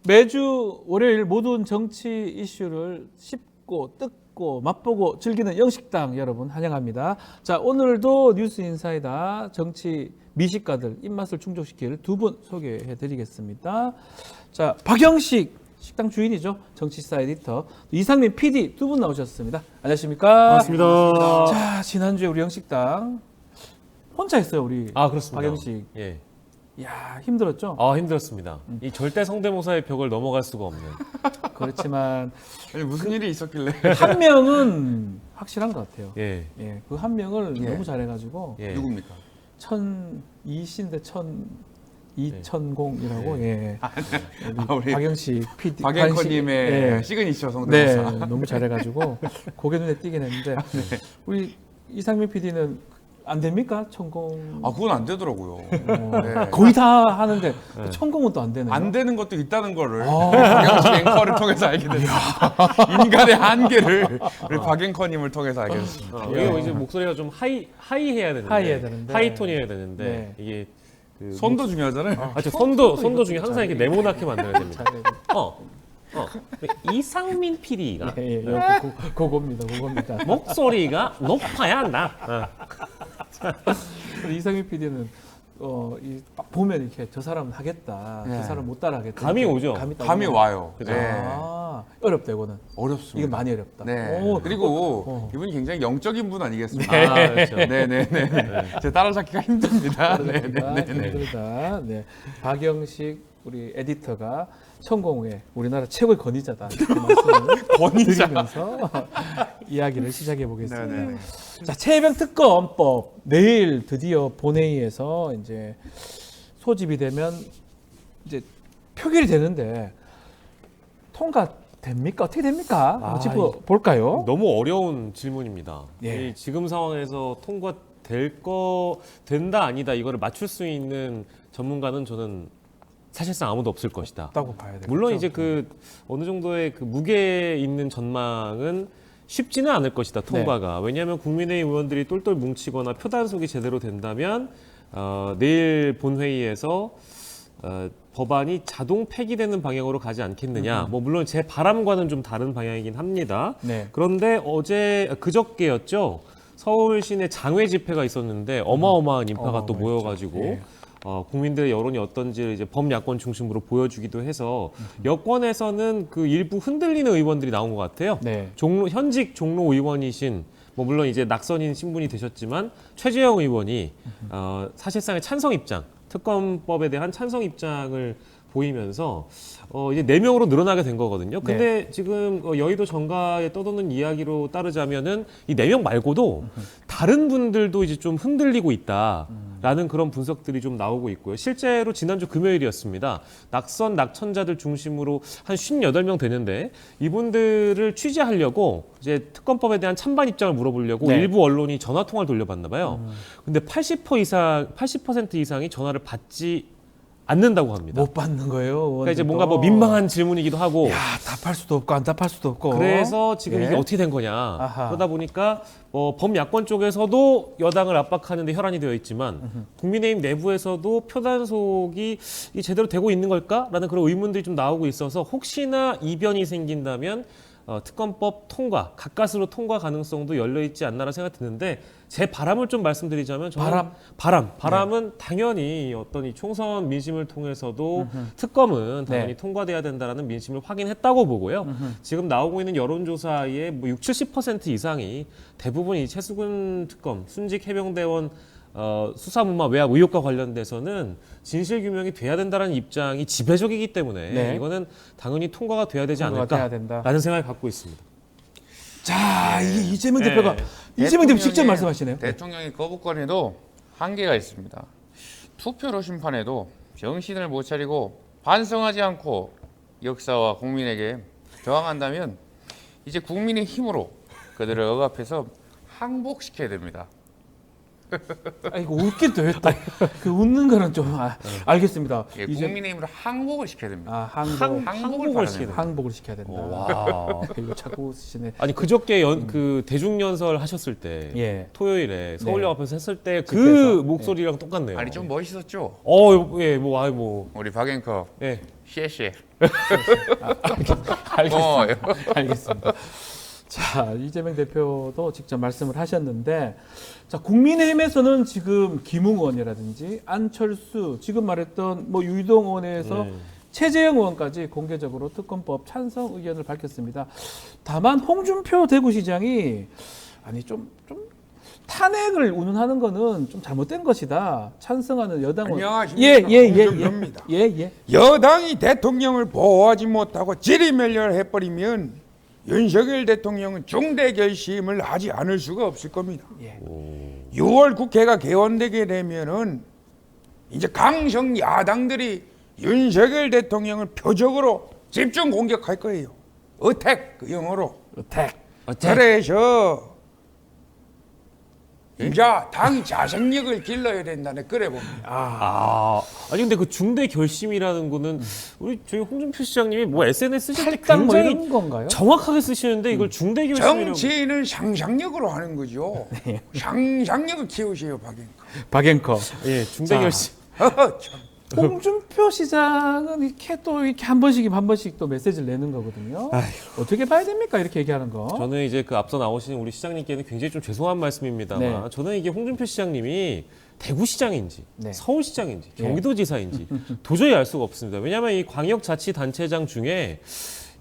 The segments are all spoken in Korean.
매주 월요일 모든 정치 이슈를 씹고 뜯고 맛보고 즐기는 영식당 여러분 환영합니다. 자, 오늘도 뉴스 인사이다 정치 미식가들 입맛을 충족시킬 두 분 소개해 드리겠습니다. 자, 박영식 식당 주인이죠. 정치사 에디터 이상민 PD 두 분 나오셨습니다. 안녕하십니까? 반갑습니다. 자, 지난주에 우리 영식당 혼자 했어요, 우리. 그렇습니다. 박영식. 예. 이야, 힘들었죠? 힘들었습니다. 이 절대 성대모사의 벽을 넘어갈 수가 없는. 그렇지만 아니, 무슨 일이 있었길래? 한 명은 확실한 것 같아요. 예. 예, 그 한 명을 예. 너무 잘해가지고 예. 누굽니까? 1002시인데 2000이라고 예. 우리 박영식 PD 박앵커님의 예. 시그니처 네, 성대모사. 너무 잘해가지고 고개 눈에 띄긴 했는데 우리 이상민 PD는 안 됩니까? 천공. 그건 안 되더라고요. 네. 거의 다 하는데 천공은 또 안 되네요. 안 되는 것도 있다는 거를 박영식 앵커를 통해서 알게 됐습니다. 인간의 한계를 우리 박앵커님을 통해서 알게 됐습니다. 이게 이제 목소리가 좀 하이해야 되는데. 하이해야 되는데. 하이톤이어야 되는데. 네. 이게 그 손도 중요하잖아요. 손도 중에 항상 이렇게 네모나게 만들어야 됩니다. 잘해요. 이상민 PD가 예, 그겁니다. 목소리가 높아야 한다. 근데 이상민 PD는 딱 보면 이렇게 저 사람은 하겠다, 네. 저 사람 못 따라하겠다. 감이 이렇게 오죠. 감이 와요. 그죠? 네. 어렵다 이거는. 어렵습니다. 이건 많이 어렵다. 네. 오, 그리고 이분이 굉장히 영적인 분 아니겠습니까? 그렇죠. 네네네. 제 따라잡기가 힘듭니다. 네네네. 힘들다. 네. 박영식 우리 에디터가 천공회 우리나라 최고의 권위자다. 이렇게 말씀을 권위자. 드리면서 이야기를 시작해 보겠습니다. 네네. 자, 최혜병 특검법 내일 드디어 본회의에서 이제 소집이 되면 이제 표결이 되는데 통과됩니까? 어떻게 됩니까? 한번 짚어 볼까요? 너무 어려운 질문입니다. 예. 이 지금 상황에서 된다 아니다 이거를 맞출 수 있는 전문가는 저는 사실상 아무도 없을 것이다. 없다고 봐야 되겠죠. 물론 이제 그 어느 정도의 그 무게 있는 전망은 쉽지는 않을 것이다 통과가. 왜냐하면 국민의힘 의원들이 똘똘 뭉치거나 표 단속이 제대로 된다면 내일 본회의에서 법안이 자동 폐기되는 방향으로 가지 않겠느냐. 뭐 물론 제 바람과는 좀 다른 방향이긴 합니다. 네. 그런데 그저께였죠. 서울 시내 장외 집회가 있었는데 어마어마한 인파가 또 모여가지고. 예. 국민들의 여론이 어떤지를 이제 범야권 중심으로 보여주기도 해서 여권에서는 그 일부 흔들리는 의원들이 나온 것 같아요. 네. 현직 종로 의원이신 뭐 물론 이제 낙선인 신분이 되셨지만 최재형 의원이 사실상의 찬성 입장, 특검법에 대한 찬성 입장을 보이면서 이제 4명으로 늘어나게 된 거거든요. 근데 지금 여의도 정가에 떠도는 이야기로 따르자면은 이 4명 말고도 다른 분들도 이제 좀 흔들리고 있다라는 그런 분석들이 좀 나오고 있고요. 실제로 지난주 금요일이었습니다. 낙천자들 중심으로 한 58명 되는데 이분들을 취재하려고 이제 특검법에 대한 찬반 입장을 물어보려고 네. 일부 언론이 전화 통화를 돌려봤나 봐요. 근데 80% 이상이 전화를 받지 않는다고 합니다. 못 받는 거예요. 그러니까 이제 뭔가 뭐 민망한 질문이기도 하고. 야, 답할 수도 없고 안 답할 수도 없고. 그래서 지금 예. 이게 어떻게 된 거냐. 아하. 그러다 보니까 범야권 쪽에서도 여당을 압박하는 데 혈안이 되어 있지만 국민의힘 내부에서도 표단속이 제대로 되고 있는 걸까라는 그런 의문들이 좀 나오고 있어서 혹시나 이변이 생긴다면 특검법 통과, 가까스로 통과 가능성도 열려 있지 않나라는 생각이 드는데 제 바람을 좀 말씀드리자면 저는 바람은 당연히 어떤 이 총선 민심을 통해서도 특검은 당연히 통과돼야 된다라는 민심을 확인했다고 보고요. 지금 나오고 있는 여론조사의 뭐 60-70% 이상이 대부분 이 최수근 특검, 순직 해병대원 수사무마 외압 의혹과 관련돼서는 진실 규명이 돼야 된다는 입장이 지배적이기 때문에 네. 이거는 당연히 통과가 돼야 되지 통과가 돼야 않을까라는 생각을 갖고 있습니다. 자, 이게 이재명 네. 대표가 이재명 대표 직접 말씀하시네요. 대통령의 거부권에도 한계가 있습니다. 투표로 심판해도 정신을 못 차리고 반성하지 않고 역사와 국민에게 저항한다면 이제 국민의 힘으로 그들을 억압해서 항복시켜야 됩니다. 이거 웃긴 또 했다. 그 웃는 거는 좀 알겠습니다. 예, 국민의힘으로 항복을 시켜야 됩니다. 항복을 시키는. 항복을 시켜야 된다. 와. 이거 자꾸 쓰시네. 아니 그저께 그 대중연설 하셨을 때 예. 토요일에 서울역 앞에서 했을 때 그 집회에서? 목소리랑 똑같네요. 아니 좀 멋있었죠? 예, 뭐 우리 박앵커 예. 셰셰. 알겠습니다. 알겠습니다. 자, 이재명 대표도 직접 말씀을 하셨는데, 자, 국민의힘에서는 지금 김웅 의원이라든지 안철수, 지금 말했던 뭐 유이동 의원에서 최재형 의원까지 공개적으로 특검법 찬성 의견을 밝혔습니다. 다만 홍준표 대구시장이 아니 좀 탄핵을 운운하는 거는 좀 잘못된 것이다. 찬성하는 여당은 안녕하십니까. 홍준표입니다. 예. 여당이 대통령을 보호하지 못하고 지리멸렬 해버리면 윤석열 대통령은 중대 결심을 하지 않을 수가 없을 겁니다. 예. 6월 국회가 개원되게 되면은 이제 강성 야당들이 윤석열 대통령을 표적으로 집중 공격할 거예요. 어택 그 영어로. 어택. 그래서 이제 당이 자생력을 길러야 된다는 그래 봅니다. 아니 근데 그 중대 결심이라는 거는 우리 저희 홍준표 시장님이 뭐 SNS 쓰실 때 탈당 뭐 굉장히 이런 건가요? 정확하게 쓰시는데 이걸 중대 결심이라고. 정치인은 상상력으로 하는 거죠. 상상력을 키우세요, 박영거. 박앵커. 예, 중대 자. 결심. 홍준표 시장은 이렇게 한 번씩 또 메시지를 내는 거거든요. 어떻게 봐야 됩니까? 이렇게 얘기하는 거. 저는 이제 그 앞서 나오신 우리 시장님께는 굉장히 좀 죄송한 말씀입니다만 네. 저는 이게 홍준표 시장님이 대구시장인지 네. 서울시장인지 네. 경기도지사인지 도저히 알 수가 없습니다. 왜냐하면 이 광역자치단체장 중에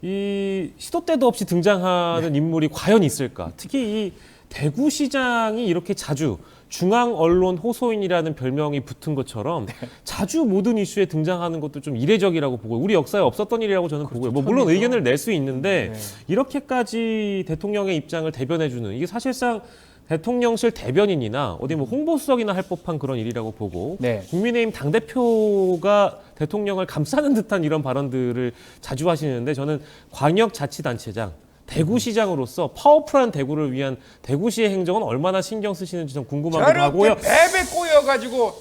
이 시도 때도 없이 등장하는 인물이 과연 있을까? 특히 이 대구시장이 이렇게 자주 중앙 언론 호소인이라는 별명이 붙은 것처럼 자주 모든 이슈에 등장하는 것도 좀 이례적이라고 보고 우리 역사에 없었던 일이라고 저는 보고요. 뭐 물론 처음이죠. 의견을 낼 수 있는데 네. 이렇게까지 대통령의 입장을 대변해주는 이게 사실상 대통령실 대변인이나 어디 뭐 홍보수석이나 할 법한 그런 일이라고 보고 네. 국민의힘 당대표가 대통령을 감싸는 듯한 이런 발언들을 자주 하시는데 저는 광역자치단체장 대구시장으로서 파워풀한 대구를 위한 대구시의 행정은 얼마나 신경 쓰시는지 좀 궁금하기도 하고요. 저렇게 베베 꼬여가지고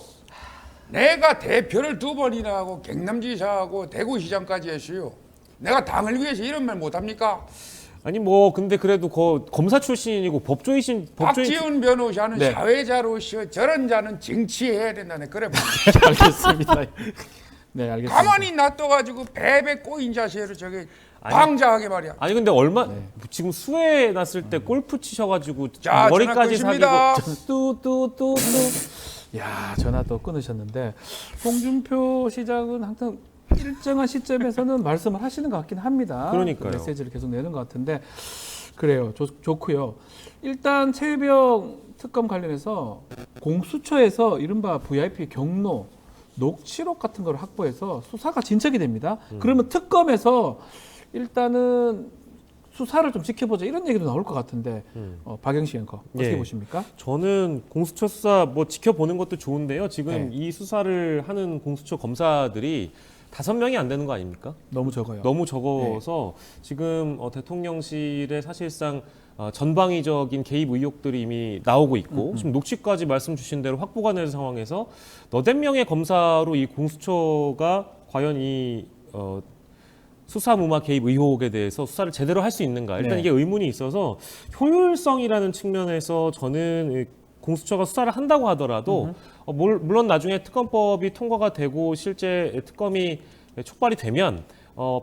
내가 대표를 2번이나 하고 경남지사하고 대구시장까지 했어요. 내가 당을 위해서 이런 말 못합니까? 아니 뭐 근데 그래도 검사 출신이고 법조인 박지훈 변호사는 네. 사회자로서 저런 자는 정치해야 된다네. 그래 봐. 알겠습니다. 네, 알겠습니다. 가만히 놔둬가지고 베베 꼬인 자세로 저게 방자하게 말이야. 아니 근데 지금 수해 났을 때 골프 치셔가지고 자, 머리까지 전화 사귀고 뚜. 야, 전화 또 끊으셨는데 홍준표 시장은 항상 일정한 시점에서는 말씀을 하시는 것 같긴 합니다. 그러니까요. 그 메시지를 계속 내는 것 같은데 그래요. 좋고요. 일단 최혜병 특검 관련해서 공수처에서 이른바 VIP 경로 녹취록 같은 걸 확보해서 수사가 진척이 됩니다. 그러면 특검에서 일단은 수사를 좀 지켜보자 이런 얘기도 나올 것 같은데 박영식 앵커 어떻게 예. 보십니까? 저는 공수처 수사 뭐 지켜보는 것도 좋은데요. 지금 네. 이 수사를 하는 공수처 검사들이 5명이 안 되는 거 아닙니까? 너무 적어요. 너무 적어서 지금 대통령실에 사실상 전방위적인 개입 의혹들이 이미 나오고 있고 지금 녹취까지 말씀 주신 대로 확보가 된 상황에서 너댓 명의 검사로 이 공수처가 과연 이 수사무마 개입 의혹에 대해서 수사를 제대로 할 수 있는가 일단 네. 이게 의문이 있어서 효율성이라는 측면에서 저는 공수처가 수사를 한다고 하더라도 물론 나중에 특검법이 통과가 되고 실제 특검이 촉발이 되면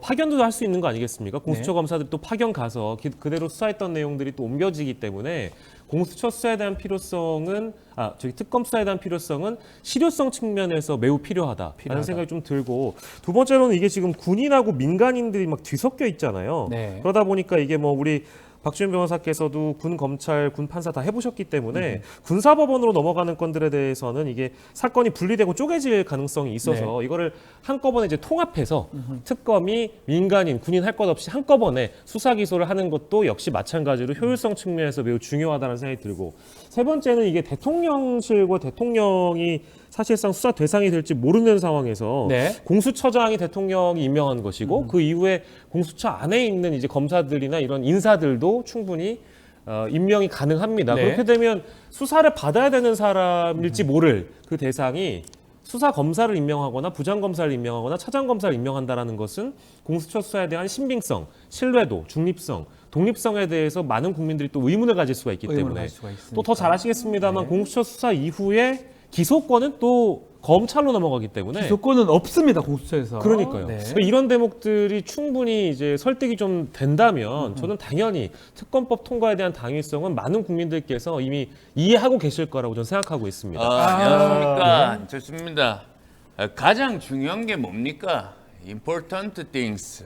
파견도 할 수 있는 거 아니겠습니까? 공수처 네. 검사들이 또 파견 가서 그대로 수사했던 내용들이 또 옮겨지기 때문에 공수처 수사에 대한 필요성은 특검 수사에 대한 필요성은 실효성 측면에서 매우 필요하다라는 생각이 좀 들고 두 번째로는 이게 지금 군인하고 민간인들이 막 뒤섞여 있잖아요. 네. 그러다 보니까 이게 뭐 우리 박주현 변호사께서도 군 검찰, 군 판사 다 해보셨기 때문에 군사법원으로 넘어가는 건들에 대해서는 이게 사건이 분리되고 쪼개질 가능성이 있어서 이거를 한꺼번에 이제 통합해서 특검이 민간인, 군인 할 것 없이 한꺼번에 수사 기소를 하는 것도 역시 마찬가지로 효율성 측면에서 매우 중요하다는 생각이 들고 세 번째는 이게 대통령실과 대통령이 사실상 수사 대상이 될지 모르는 상황에서 네. 공수처장이 대통령이 임명한 것이고 그 이후에 공수처 안에 있는 이제 검사들이나 이런 인사들도 충분히 임명이 가능합니다. 네. 그렇게 되면 수사를 받아야 되는 사람일지 모를 그 대상이 수사 검사를 임명하거나 부장 검사를 임명하거나 차장 검사를 임명한다라는 것은 공수처 수사에 대한 신빙성, 신뢰도, 중립성, 독립성에 대해서 많은 국민들이 또 의문을 가질 수가 있기 의문을 때문에 가질 수가 있으니까. 또 더 잘 아시겠습니다만 공수처 수사 이후에 기소권은 또 검찰로 넘어가기 때문에 기소권은 없습니다 공수처에서. 그러니까요. 네. 그러니까 이런 대목들이 충분히 이제 설득이 좀 된다면 저는 당연히 특검법 통과에 대한 당위성은 많은 국민들께서 이미 이해하고 계실 거라고 저는 생각하고 있습니다. 안녕하십니까. 좋습니다. 가장 중요한 게 뭡니까? important things.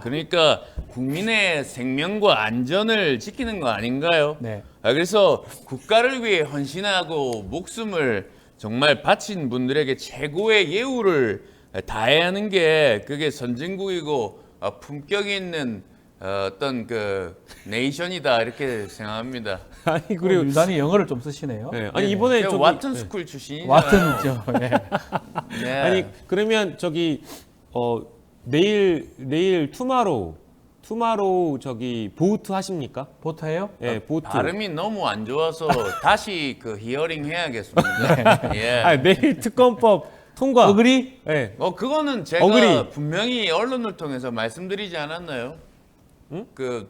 그러니까 국민의 생명과 안전을 지키는 거 아닌가요? 네. 그래서 국가를 위해 헌신하고 목숨을 정말 바친 분들에게 최고의 예우를 다해야 하는 게 그게 선진국이고 품격 있는 어떤 그 네이션이다 이렇게 생각합니다. 아니 그리고 그리고 유난히 영어를 좀 쓰시네요. 네. 아니 이번에 제가 저기 와튼 네. 스쿨 출신이잖아요. 와튼죠. 네. 네. 아니 그러면 저기 내일 투마로우 저기 보트 하십니까? 보트예요? 예, 보트. 발음이 너무 안 좋아서 다시 그 히어링 해야겠습니다. 예. 아, 내일 특검법 통과. 어그리? 예. 그거는 제가 어그리. 분명히 언론을 통해서 말씀드리지 않았나요?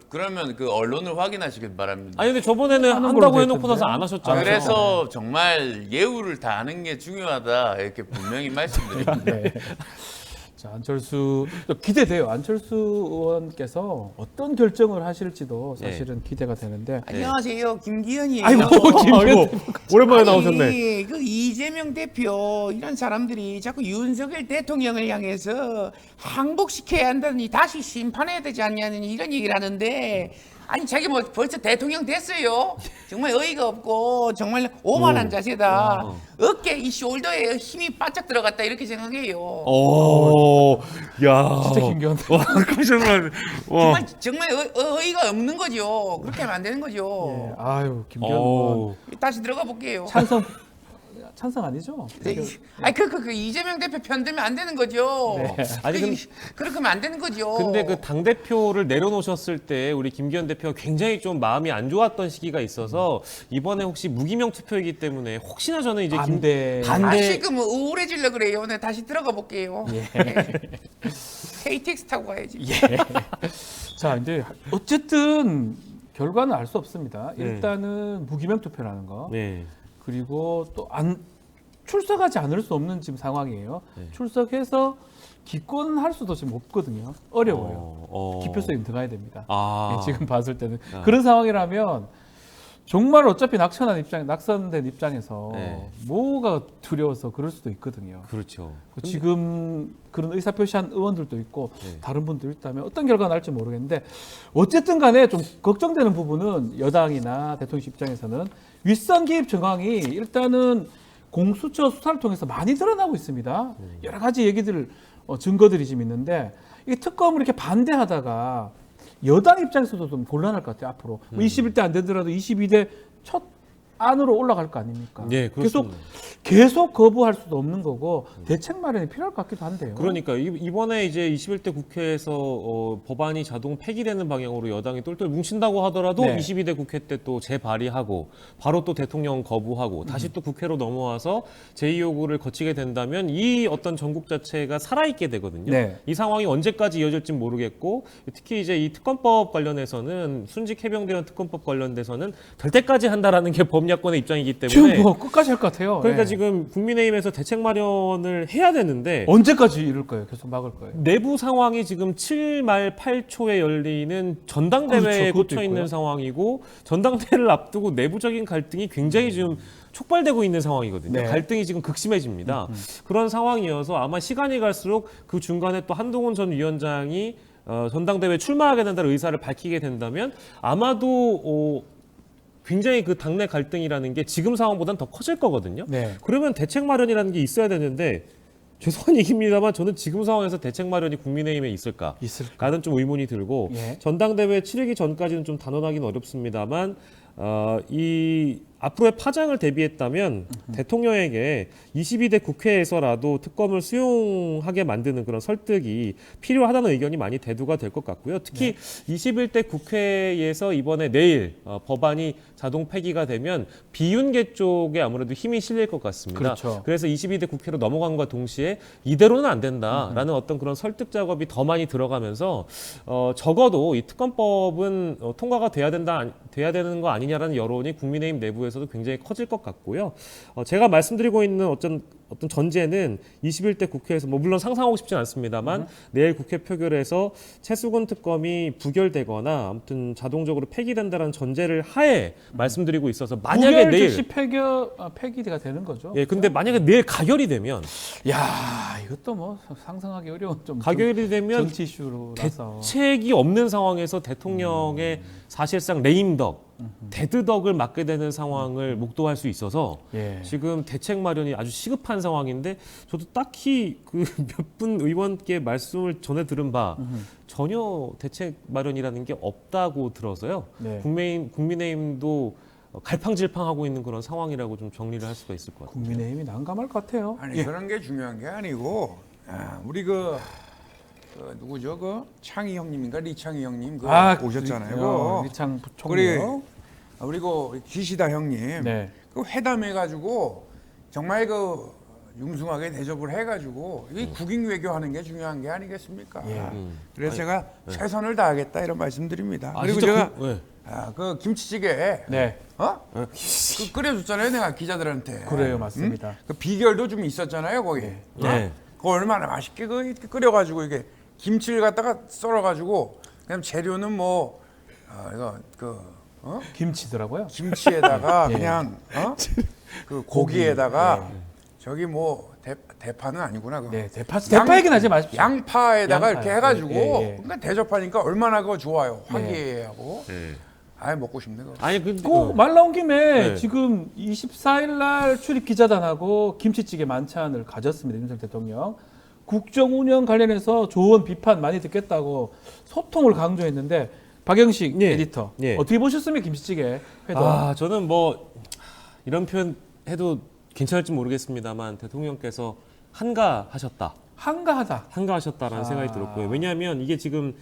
그러면 그 언론을 확인하시길 바랍니다. 아니 근데 저번에는 하는 한다고 걸로 해놓고 나서 안 됐던데요? 하셨잖아요. 그래서 정말 예우를 다하는 게 중요하다 이렇게 분명히 말씀드립니다. 네. 자, 안철수 기대돼요. 안철수 의원께서 어떤 결정을 하실지도 사실은 기대가 되는데. 안녕하세요, 김기현이에요. 아이고, 아이고 오랜만에 나오셨네. 아니, 그 이재명 대표 이런 사람들이 자꾸 윤석열 대통령을 향해서 항복시켜야 한다니 다시 심판해야 되지 않냐는 이런 얘기를 하는데 아니 자기 뭐 벌써 대통령 됐어요. 정말 어이가 없고 정말 오만한 자세다. 어깨 이 숄더에 힘이 바짝 들어갔다 이렇게 생각해요. 오, 야. 진짜 김기현. 와, 정말. 와. 정말 어이가 없는 거죠. 그렇게 하면 안 되는 예, 거죠. 아유, 김기현 의원. 다시 들어가 볼게요. 찬성 아니죠? 아니 그 이재명 대표 편들면 안 되는 거죠. 아니, 그렇게 하면 안 되는 거죠. 근데 그 당 대표를 내려놓으셨을 때 우리 김기현 대표가 굉장히 좀 마음이 안 좋았던 시기가 있어서 이번에 혹시 무기명 투표이기 때문에 혹시나 저는 이제 반대. 다시 그럼 우울해지려 그래요. 네, 다시 들어가 볼게요. 네. KTX 타고 가야지. 자, 이제 어쨌든 결과는 알 수 없습니다. 네. 일단은 무기명 투표라는 거. 네. 그리고 또 출석하지 않을 수 없는 지금 상황이에요. 네. 출석해서 기권할 수도 지금 없거든요. 어려워요. 기표소에 들어가야 됩니다. 아. 네, 지금 봤을 때는 그런 상황이라면 정말 어차피 낙선된 입장에서 네. 뭐가 두려워서 그럴 수도 있거든요. 그렇죠. 지금 그런 의사 표시한 의원들도 있고 네. 다른 분도 있다면 어떤 결과가 날지 모르겠는데 어쨌든 간에 좀 걱정되는 부분은 여당이나 대통령 입장에서는 윗선 개입 정황이 일단은 공수처 수사를 통해서 많이 드러나고 있습니다. 여러 가지 얘기들 증거들이 지금 있는데 이 특검을 이렇게 반대하다가 여당 입장에서도 좀 곤란할 것 같아요. 앞으로 21대 안 되더라도 22대 첫 안으로 올라갈 거 아닙니까? 네, 그렇습니다. 계속 거부할 수도 없는 거고 대책 마련이 필요할 것 같기도 한데요. 그러니까 이번에 이제 21대 국회에서 법안이 자동 폐기되는 방향으로 여당이 똘똘 뭉친다고 하더라도 네. 22대 국회 때 또 재발의하고 바로 또 대통령 거부하고 다시 또 국회로 넘어와서 제2요구를 거치게 된다면 이 어떤 전국 자체가 살아있게 되거든요. 네. 이 상황이 언제까지 이어질지 모르겠고 특히 이제 이 특검법 관련해서는 순직 해병대원 특검법 관련돼서는 될 때까지 한다라는 게 법야권의 입장이기 때문에 지금 뭐 끝까지 할 것 같아요. 그러니까 네. 지금 국민의힘에서 대책 마련을 해야 되는데 언제까지 이럴 거예요? 계속 막을 거예요. 내부 상황이 지금 7말 8초에 열리는 전당대회에 그렇죠. 그것도 꽂혀 있는 있고요. 상황이고 전당대회를 앞두고 내부적인 갈등이 굉장히 지금 촉발되고 있는 상황이거든요. 네. 갈등이 지금 극심해집니다. 그런 상황이어서 아마 시간이 갈수록 그 중간에 또 한동훈 전 위원장이 전당대회에 출마하게 된다는 의사를 밝히게 된다면 아마도 굉장히 그 당내 갈등이라는 게 지금 상황보다는 더 커질 거거든요. 네. 그러면 대책 마련이라는 게 있어야 되는데 죄송한 얘기입니다만 저는 지금 상황에서 대책 마련이 국민의힘에 있을까? 있을까? 라는 좀 의문이 들고 예. 전당대회 치르기 전까지는 좀 단언하기는 어렵습니다만 이 앞으로의 파장을 대비했다면 대통령에게 22대 국회에서라도 특검을 수용하게 만드는 그런 설득이 필요하다는 의견이 많이 대두가 될 것 같고요. 특히 21대 국회에서 이번에 내일 법안이 자동 폐기가 되면 비윤계 쪽에 아무래도 힘이 실릴 것 같습니다. 그렇죠. 그래서 22대 국회로 넘어간과 동시에 이대로는 안 된다라는 어떤 그런 설득 작업이 더 많이 들어가면서 적어도 이 특검법은 통과가 돼야 되는 거 아니냐라는 여론이 국민의힘 내부에서도 굉장히 커질 것 같고요. 제가 말씀드리고 있는 어떤 전제는 21대 국회에서 뭐 물론 상상하고 싶진 않습니다만 내일 국회 표결에서 최수근 특검이 부결되거나 아무튼 자동적으로 폐기된다는 전제를 하에 말씀드리고 있어서 만약에 부결 내일 즉시 폐기가 되는 거죠. 예 근데 만약에 내일 가결이 되면 야, 이것도 뭐 상상하기 어려운 좀 가결이 되면 정치 이슈로라서 대책이 없는 상황에서 대통령의 사실상 레임덕, 데드덕을 맡게 되는 상황을 목도할 수 있어서 예. 지금 대책 마련이 아주 시급한 상황인데 저도 딱히 그 몇 분 의원께 말씀을 전해 들은 바 전혀 대책 마련이라는 게 없다고 들어서요. 네. 국민의힘도 갈팡질팡하고 있는 그런 상황이라고 좀 정리를 할 수가 있을 것 같아요. 국민의힘이 난감할 것 같아요. 아니 그런 게 중요한 게 아니고 우리 그 누구죠 그 창희 형님인가 리창희 형님 그 오셨잖아요. 리창 우리 총리요. 우리 그 기시다 형님 네. 그 회담해가지고 정말 그 융숭하게 대접을 해가지고 이 국익 외교하는 게 중요한 게 아니겠습니까? 예. 그래서 제가 최선을 다하겠다 이런 말씀드립니다. 그리고 진짜 제가 네. 그 김치찌개 네. 그 끓여줬잖아요 내가 기자들한테. 그래요, 맞습니다. 그 비결도 좀 있었잖아요 거기. 네. 그거 얼마나 맛있게 그 이렇게 끓여가지고 이게 김치를 갖다가 썰어가지고 그냥 재료는 뭐 이거 김치더라고요. 김치에다가 예. 그냥 그 고기에다가 저기 뭐 대파는 아니구나 그거. 네, 대파 얘기는 하지 마십시오. 양파에다가 양파요. 이렇게 해가지고 예, 예. 그러니까 대접하니까 얼마나 그거 좋아요. 화기애애하고. 네. 아예 먹고 싶네 그거. 아니 근데 꼭 말 나온 김에 네. 지금 24일 날 출입 기자단하고 김치찌개 만찬을 가졌습니다. 윤석열 대통령. 국정 운영 관련해서 조언 비판 많이 듣겠다고 소통을 강조했는데 박영식 예. 에디터 예. 어떻게 보셨습니까 김치찌개 회동? 아 저는 뭐 이런 표현 해도 괜찮을지 모르겠습니다만 대통령께서 한가하셨다. 한가하셨다라는 생각이 들었고요. 왜냐하면 이게 지금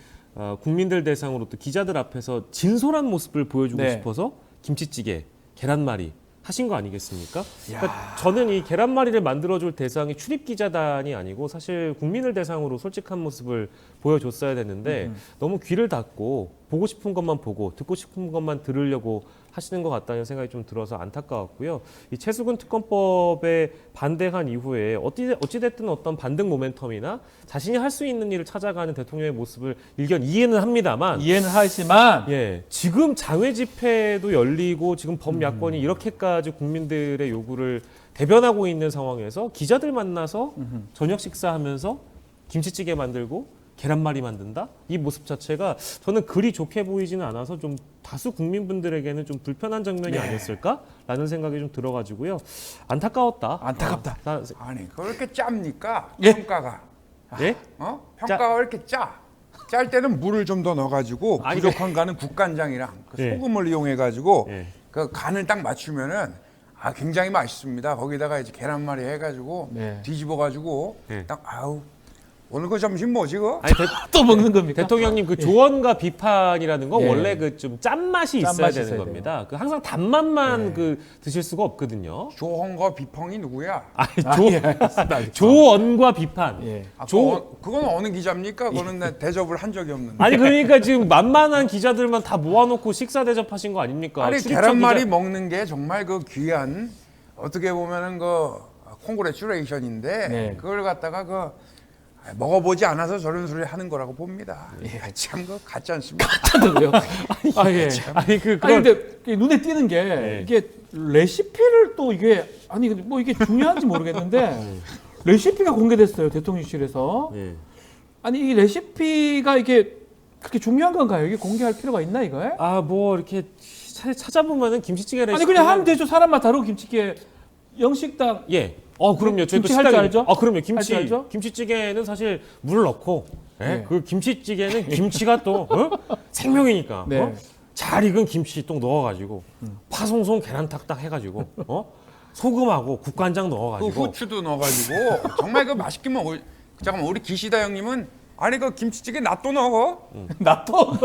국민들 대상으로 또 기자들 앞에서 진솔한 모습을 보여주고 네. 싶어서 김치찌개, 계란말이 하신 거 아니겠습니까? 그러니까 저는 이 계란말이를 만들어줄 대상이 출입 기자단이 아니고 사실 국민을 대상으로 솔직한 모습을 보여줬어야 됐는데 너무 귀를 닫고 보고 싶은 것만 보고 듣고 싶은 것만 들으려고 하시는 것 같다는 생각이 좀 들어서 안타까웠고요. 이 최수근 특검법에 반대한 이후에 어찌됐든 어떤 반등 모멘텀이나 자신이 할 수 있는 일을 찾아가는 대통령의 모습을 일견 이해는 합니다만 이해는 하지만 예, 지금 장외 집회도 열리고 지금 범야권이 이렇게까지 국민들의 요구를 대변하고 있는 상황에서 기자들 만나서 저녁 식사하면서 김치찌개 만들고 계란말이 만든다? 이 모습 자체가 저는 그리 좋게 보이지는 않아서 좀 다수 국민분들에게는 좀 불편한 장면이 아니었을까라는 생각이 좀 들어가지고요. 안타까웠다. 안타깝다. 아니 그걸 이렇게 짭니까 예. 평가가? 예? 평가가 왜 이렇게 짜? 짤 때는 물을 좀 더 넣어가지고 아니, 부족한 간은 국간장이랑 그 예. 소금을 이용해가지고 예. 그 간을 딱 맞추면은 굉장히 맛있습니다. 거기다가 이제 계란말이 해가지고 네. 뒤집어가지고 예. 딱 오늘 그 점심 뭐지 그? 아니, 또 먹는 겁니까? 대통령님 그 조언과 비판이라는 건 예. 원래 그 좀 짠맛이 있어야 짠맛이 되는 있어야 겁니다. 그 항상 단맛만 그 드실 수가 없거든요. 조홍과 비펑이 누구야? 아니, 예, 알겠습니다. 조언과 비판. 예. 그건 어느 기자입니까? 그거는 내 대접을 한 적이 없는데. 아니 그러니까 지금 만만한 기자들만 다 모아놓고 식사 대접하신 거 아닙니까? 아니 출입처 계란말이 기자- 먹는 게 정말 그 귀한 어떻게 보면은 그 콩그레츄레이션인데 네. 그걸 갖다가 먹어보지 않아서 저런 소리 하는 거라고 봅니다. 참 그 같지 않습니까? 그래요? 아 예. 아니 그 아니 그걸 근데 눈에 띄는 게 이게 레시피를 또 이게 아니 근데 뭐 이게 중요한지 모르겠는데 레시피가 공개됐어요 대통령실에서. 예. 아니 이 레시피가 이게 그렇게 중요한 건가요? 이게 공개할 필요가 있나 이거에? 뭐 이렇게 찾아보면은 김치찌개 레시피 아니 그냥 하면 되죠. 사람마다 다르고 김치찌개 영식당 예. 그럼요. 저희 또 김치 할줄 식당이- 알죠? 그럼요. 할 줄 알죠? 김치찌개는 사실 물 넣고 네. 그 김치찌개는 김치가 또 생명이니까 네. 잘 익은 김치 또 넣어가지고 파송송 계란탁 딱 해가지고 소금하고 국간장 그 넣어가지고 후추도 넣어가지고 정말 그 맛있게 먹어. 잠깐만 우리 기시다 형님은 아니 그 김치찌개 낫또 넣어? 낫또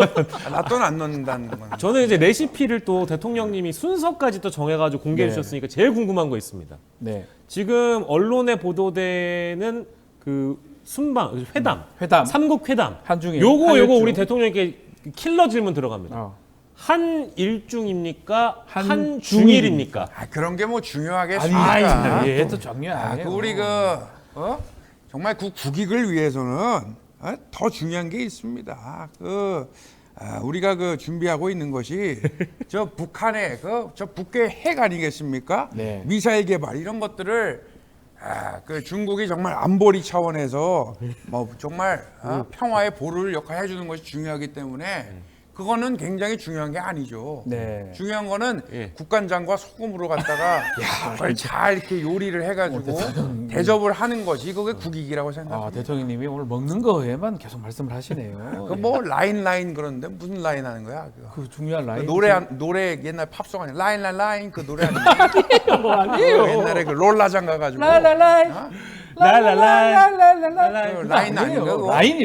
낫또는 안 넣는다는 건. 저는 이제 레시피를 또 대통령님이 순서까지 또 정해가지고 공개해 네. 주셨으니까 제일 궁금한 거 있습니다. 네. 지금 언론에 보도되는 그 회담, 회담. 삼국 회담. 한중일 요거 한일중. 우리 대통령께 킬러 질문 들어갑니다. 한일중입니까? 한중일입니까? 한중일입니까? 아, 그런 게 뭐 중요하겠습니까? 아니, 예, 또 중요하네요. 우리 정말 그 국익을 위해서는 더 중요한 게 있습니다. 우리가 준비하고 있는 것이 저 북한의 저 북괴 핵 아니겠습니까? 네. 미사일 개발 이런 것들을 중국이 정말 안보리 차원에서 뭐 정말 평화의 보루를 역할해 주는 것이 중요하기 때문에 그거는 굉장히 중요한 게 아니죠. 네. 중요한 거는 예. 국간장과 소금으로 갖다가 그걸 잘 이렇게 요리를 해가지고 대접을 하는 것이 그게 국익이라고 생각합니다. 대통령님이 오늘 먹는 거에만 계속 말씀을 하시네요. 그 뭐 라인 그러는데 무슨 라인 하는 거야? 그거. 그 중요한 라인. 노래 옛날 팝송 아니야? 라인 그 노래 아니야? 뭐 아니에요. 옛날에 그 롤라장 가가지고 라라라이. 어? 라라라라라라. 그 라인 아닌가, 그거? 라인.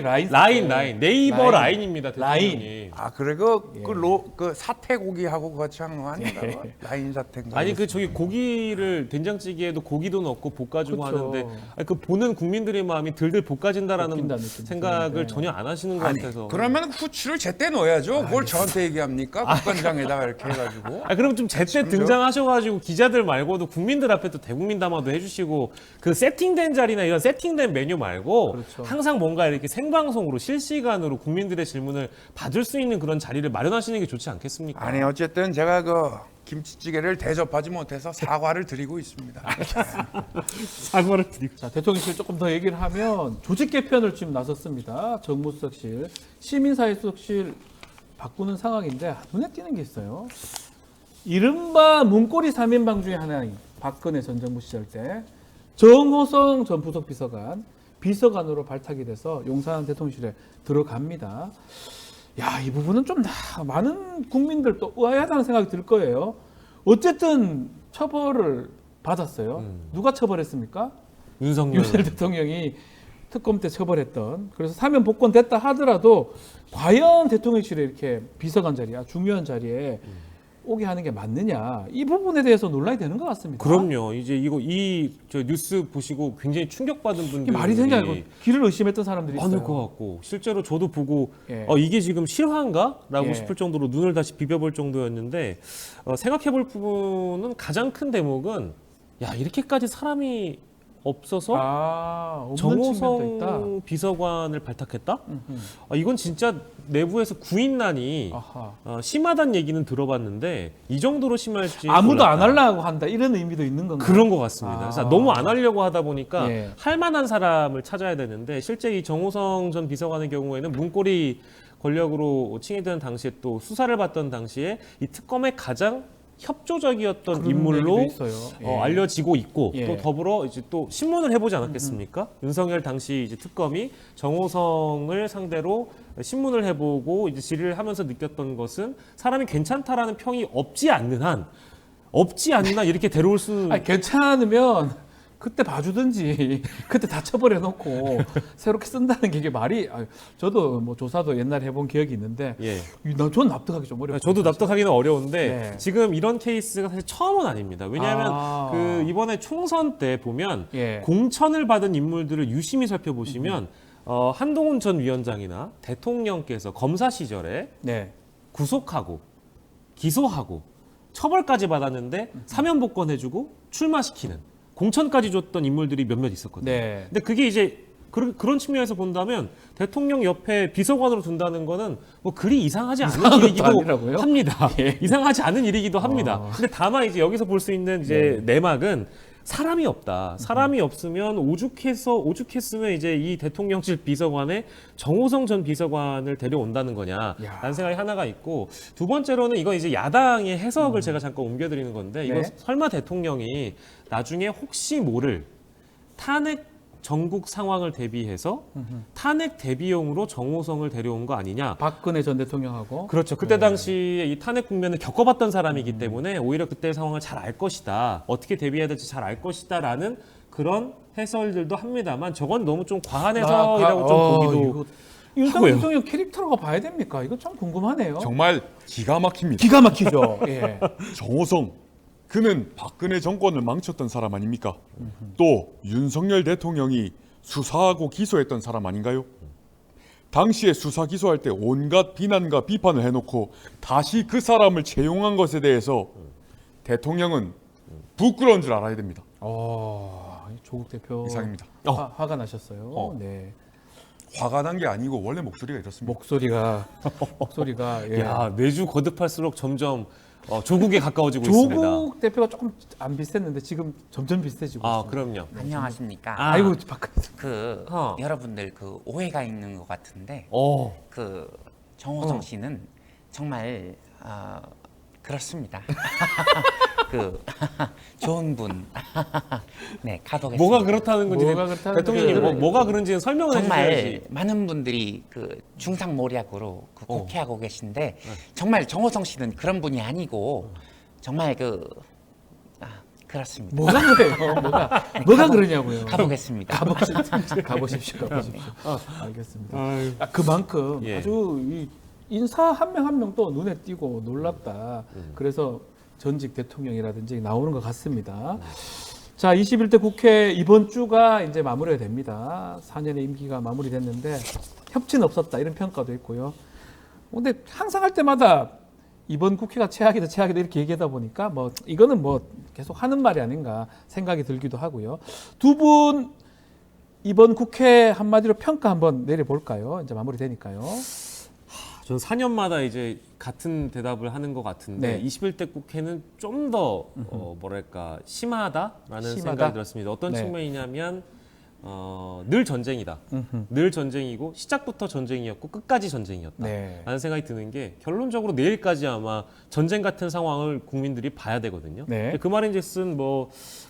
네이버 라인. 라인입니다. 라인. 대통령이. 아 그래 그 사태고기하고 같이 하는 거 아닌가? 그거? 라인 사태인가? 아니 저기 고기를 된장찌개에도 고기도 넣고 볶아주고 그쵸. 하는데 그 보는 국민들의 마음이 들들 볶아진다라는 볶인다는 느낌이 생각을 드는데. 전혀 안 하시는 것 아니 같아서. 그러면 후추를 제때 넣어야죠. 그걸 저한테 얘기합니까? 국간장에다가 이렇게 해가지고. 그럼 좀 제때 등장하셔가지고 기자들 말고도 국민들 앞에 또 대국민 담화도 해주시고 그 세팅된 자리나 이런 세팅된 메뉴 말고 그렇죠. 항상 뭔가 이렇게 생방송으로 실시간으로 국민들의 질문을 받을 수 있는 그런 자리를 마련하시는 게 좋지 않겠습니까? 아니 어쨌든 제가 김치찌개를 대접하지 못해서 사과를 드리고 있습니다. 사과를 드리고. 자, 대통령실 조금 더 얘기를 하면 조직 개편을 지금 나섰습니다. 정무수석실, 시민사회수석실 바꾸는 상황인데 눈에 띄는 게 있어요. 이른바 문고리 3인방 중에 하나인 박근혜 전 정부 시절 때 정호성 전 부속비서관 비서관으로 발탁이 돼서 용산 대통령실에 들어갑니다. 야, 이 부분은 좀 많은 국민들 또 의아하다는 생각이 들 거예요. 어쨌든 처벌을 받았어요. 누가 처벌했습니까? 윤석열. 윤석열 대통령이 특검 때 처벌했던. 그래서 사면 복권됐다 하더라도 과연 대통령실에 이렇게 비서관 자리야 중요한 자리에 오게 하는 게 맞느냐, 이 부분에 대해서 논란이 되는 것 같습니다. 그럼요. 이제 저 뉴스 보시고 굉장히 충격받은 분들이 이게 말이 되냐, 이거 길을 의심했던 사람들이 있어요. 많을 것 같고 실제로 저도 보고 예. 이게 지금 실화인가라고 예. 싶을 정도로 눈을 다시 비벼볼 정도였는데 생각해볼 부분은 가장 큰 대목은 야 이렇게까지 사람이 없어서 없는 측면도 있다. 정호성 비서관을 발탁했다? 이건 진짜 내부에서 구인난이 아하. 심하다는 얘기는 들어봤는데 이 정도로 심할지 아무도 안 몰랐다. 하려고 한다 이런 의미도 있는 건가요? 그런 것 같습니다. 그래서 너무 안 하려고 하다 보니까 예. 할 만한 사람을 찾아야 되는데 실제 이 정호성 전 비서관의 경우에는 문고리 권력으로 칭의되는 당시에 또 수사를 받던 당시에 이 특검의 가장 협조적이었던 그런 인물로 얘기도 있어요. 예. 알려지고 있고 예. 또 더불어 이제 또 신문을 해보지 않았겠습니까? 윤석열 당시 이제 특검이 정호성을 상대로 신문을 해보고 이제 질의를 하면서 느꼈던 것은 사람이 괜찮다라는 평이 없지 않는 한 이렇게 데려올 수는 아니, 괜찮으면 그때 봐주든지 그때 다 처벌해놓고 새롭게 쓴다는 게 이게 말이 저도 뭐 조사도 옛날에 해본 기억이 있는데 예. 전 납득하기 좀 어려워요. 저도 납득하기는 어려운데 네. 지금 이런 케이스가 사실 처음은 아닙니다. 왜냐하면 그 이번에 총선 때 보면 예. 공천을 받은 인물들을 유심히 살펴보시면 한동훈 전 위원장이나 대통령께서 검사 시절에 네. 구속하고 기소하고 처벌까지 받았는데 사면 복권해주고 출마시키는 공천까지 줬던 인물들이 몇몇 있었거든요. 네. 근데 그게 이제 그런 측면에서 본다면 대통령 옆에 비서관으로 둔다는 거는 뭐 그리 이상하지 않은 일이기도 아니라고요? 합니다. 예. 이상하지 않은 일이기도 합니다. 근데 다만 이제 여기서 볼 수 있는 이제 내막은 사람이 없다. 사람이 없으면 오죽했으면 이제 이 대통령실 비서관에 정호성 전 비서관을 데려온다는 거냐라는 생각이 하나가 있고, 두 번째로는 이건 이제 야당의 해석을 제가 잠깐 옮겨드리는 건데, 이건 네. 설마 대통령이 나중에 혹시 모를 탄핵 전국 상황을 대비해서 탄핵 대비용으로 정호성을 데려온 거 아니냐. 박근혜 전 대통령하고 그렇죠. 그때 당시에 이 탄핵 국면을 겪어봤던 사람이기 때문에 오히려 그때 상황을 잘 알 것이다. 어떻게 대비해야 될지 잘 알 것이다라는 그런 해설들도 합니다만, 저건 너무 좀 과한 해석이라고 좀 보기도 윤석열 하고요. 대통령 캐릭터라고 봐야 됩니까? 이거 참 궁금하네요. 정말 기가 막힙니다. 기가 막히죠. 예. 정호성, 그는 박근혜 정권을 망쳤던 사람 아닙니까? 또 윤석열 대통령이 수사하고 기소했던 사람 아닌가요? 당시에 수사 기소할 때 온갖 비난과 비판을 해놓고 다시 그 사람을 채용한 것에 대해서 대통령은 부끄러운 줄 알아야 됩니다. 조국 대표 이상입니다. 화가 나셨어요. 네. 화가 난 게 아니고 원래 목소리가 이렇습니다. 목소리가 예. 야, 매주 거듭할수록 점점 조국에 가까워지고 있습니다. 조국 대표가 조금 안 비슷했는데 지금 점점 비슷해지고 아, 있습니다. 그럼요. 안녕하십니까. 아이고 박근혜. 그 여러분들 그 오해가 있는 것 같은데 그 정호성 씨는 정말 그렇습니다. 그 좋은 분. 네, 가보겠습니다. 뭐가 그렇다는 건지 뭐가 그렇다는 대통령님 건지 뭐가 그런지는 설명을 정말 해주셔야지. 많은 분들이 그 중상모략으로 그 국회하고 계신데 정말 정호성 씨는 그런 분이 아니고 정말 그렇습니다. 뭐가 그래요? 뭐가 그러냐고요. 가보겠습니다. 가보십시오. 알겠습니다. 그만큼 예. 아주 이 인사 한 명 한 명 또 눈에 띄고 놀랍다. 그래서 전직 대통령이라든지 나오는 것 같습니다. 자, 21대 국회 이번 주가 이제 마무리가 됩니다. 4년의 임기가 마무리됐는데 협치는 없었다 이런 평가도 있고요. 근데 항상 할 때마다 이번 국회가 최악이다 이렇게 얘기하다 보니까 뭐 이거는 뭐 계속 하는 말이 아닌가 생각이 들기도 하고요. 두 분 이번 국회 한마디로 평가 한번 내려볼까요? 이제 마무리되니까요. 전 4년마다 이제 같은 대답을 하는 것 같은데 네. 21대 국회는 좀 더 뭐랄까 심하다라는 생각이 들었습니다. 어떤 네. 측면이냐면 늘 전쟁이다. 늘 전쟁이고 시작부터 전쟁이었고 끝까지 전쟁이었다. 네. 라는 생각이 드는 게 결론적으로 내일까지 아마 전쟁 같은 상황을 국민들이 봐야 되거든요. 네. 그 말인즉슨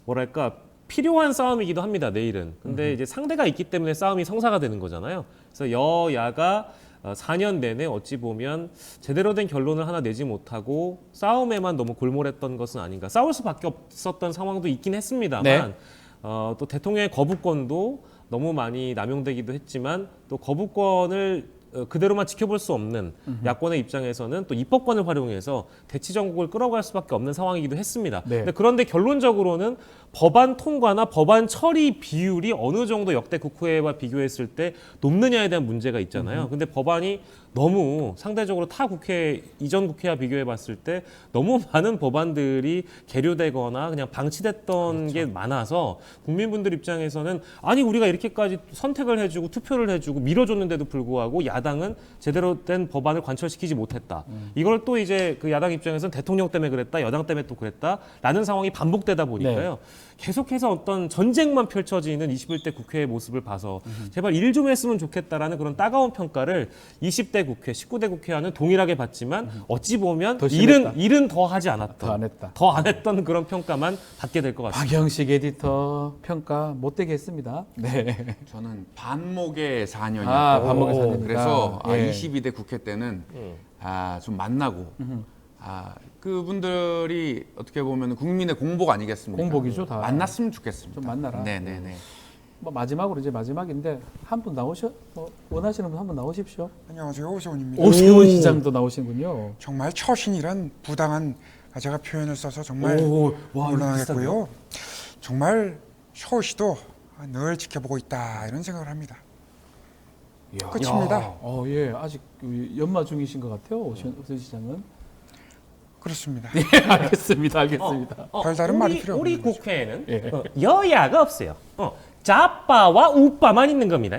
뭐랄까 필요한 싸움이기도 합니다. 내일은. 근데 이제 상대가 있기 때문에 싸움이 성사가 되는 거잖아요. 그래서 여야가 4년 내내 어찌 보면 제대로 된 결론을 하나 내지 못하고 싸움에만 너무 골몰했던 것은 아닌가. 싸울 수밖에 없었던 상황도 있긴 했습니다만 네. 또 대통령의 거부권도 너무 많이 남용되기도 했지만 또 거부권을 그대로만 지켜볼 수 없는 야권의 입장에서는 또 입법권을 활용해서 대치 정국을 끌어갈 수밖에 없는 상황이기도 했습니다. 네. 그런데 결론적으로는 법안 통과나 법안 처리 비율이 어느 정도 역대 국회와 비교했을 때 높느냐에 대한 문제가 있잖아요. 근데 법안이 너무 상대적으로 타 국회, 이전 국회와 비교해 봤을 때 너무 많은 법안들이 계류되거나 그냥 방치됐던 게 많아서 국민분들 입장에서는 아니 우리가 이렇게까지 선택을 해주고 투표를 해주고 밀어줬는데도 불구하고 야당은 제대로 된 법안을 관철시키지 못했다. 이걸 또 이제 그 야당 입장에서는 대통령 때문에 그랬다, 여당 때문에 또 그랬다라는 상황이 반복되다 보니까요. 계속해서 어떤 전쟁만 펼쳐지는 21대 국회의 모습을 봐서 제발 일 좀 했으면 좋겠다라는 그런 따가운 평가를 20대 국회, 19대 국회와는 동일하게 받지만 어찌 보면 더 심했다. 일은 더 하지 않았던, 더 안 했다. 더 안 했던 그런 평가만 받게 될 것 같습니다. 박영식 에디터 평가 못되게 했습니다. 네. 저는 반목의 4년이었고 반목의 4년이다. 그래서 예. 22대 국회 때는 좀 만나고 그분들이 어떻게 보면 국민의 공복 아니겠습니까? 공복이죠, 다. 만났으면 좋겠습니다. 좀 만나라. 네네네. 뭐 마지막으로 이제 마지막인데 한 분 원하시는 분 한 분 나오십시오. 안녕하세요, 오세훈입니다. 오세훈 시장도 나오시는군요. 정말 처신이란 부당한 제가 표현을 써서 정말 와, 곤란하겠고요. 정말 서울 시도 늘 지켜보고 있다 이런 생각을 합니다. 끝입니다. 예, 아직 연마 중이신 것 같아요, 오세훈 시장은. 그렇습니다. 알겠습니다. 별다른 말이 필요 우리 없는 거죠. 국회에는 예. 여야가 없어요. 좌파와 우파만 있는 겁니다.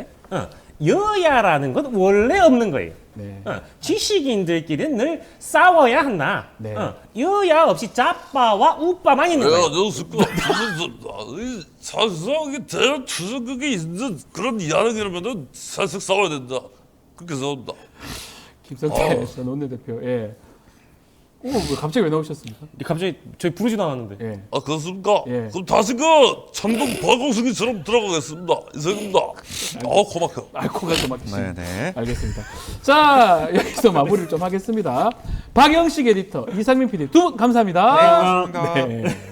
여야라는 건 원래 없는 거예요. 네. 지식인들끼리는 늘 싸워야 한다. 네. 여야 없이 좌파와 우파만 있는 거예요. 사실상 이게 대략 추석극에 있는 그런 이야기라면은 사실 싸워야 된다. 그렇게 싸운다. 김성태 전 원내대표. 예. 갑자기 왜 나오셨습니까? 갑자기 저희 부르지도 않았는데. 예. 아 그렇습니까? 예. 그럼 다시 참동 박원순이처럼 들어가겠습니다. 이상입니다. 고맙고. 코가 좀 막히시네. 네네. 알겠습니다. 자, 여기서 마무리를 좀 하겠습니다. 박영식 에디터, 이상민 PD 두 분 감사합니다. 고맙습니다. 네.